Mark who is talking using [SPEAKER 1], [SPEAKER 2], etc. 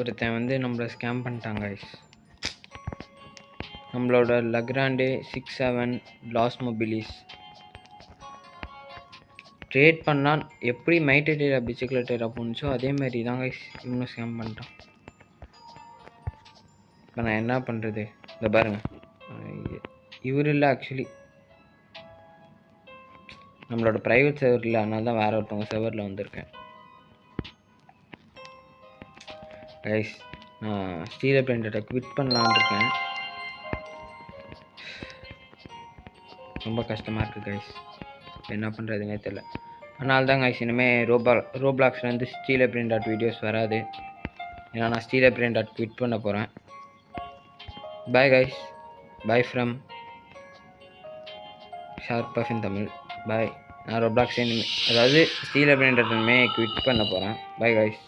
[SPEAKER 1] ஒருத்தன் வந்து நம்மளை ஸ்கேம் பண்ணிட்டாங்க guys. நம்மளோட லக்ராண்டே 67 லாஸ் மொபிலிஸ் ட்ரேட் பண்ணால் எப்படி மைட்டேட்டா பிசிக்கலேட்டா போணுச்சோ அதே மாதிரி தான் guys இன்னும் ஸ்கேம் பண்ணிட்டான். இப்போ நான் என்ன பண்ணுறது? இந்த பாருங்க, இவர் இல்லை ஆக்சுவலி நம்மளோட ப்ரைவேட் சர்வர் இல்லை, அதனால தான் வேறு ஒருத்தவங்க சர்வரில் வந்திருக்கேன் கைஸ். நான் ஸ்டீல் பிரிண்டரை குவிட் பண்ணலான்னு இருக்கேன். ரொம்ப கஷ்டமாக இருக்குது கைஸ், என்ன பண்ணுறதுனே தெரியல. அதனால தான் கைஸ் இனிமேல் ரோப்ளாக்ஸ்லேருந்து ஸ்டீல் பிரிண்ட் வீடியோஸ் வராது. ஏன்னா நான் ஸ்டீல் பிரிண்ட் குவிட் பண்ண போகிறேன். Bye guys, bye from Sharp Buff in Tamil. Bye. நான் ரோப்ளாக்ஸ் அதாவது ஸ்டீல் பிரிண்ட் குவிட் பண்ண போகிறேன். Bye guys.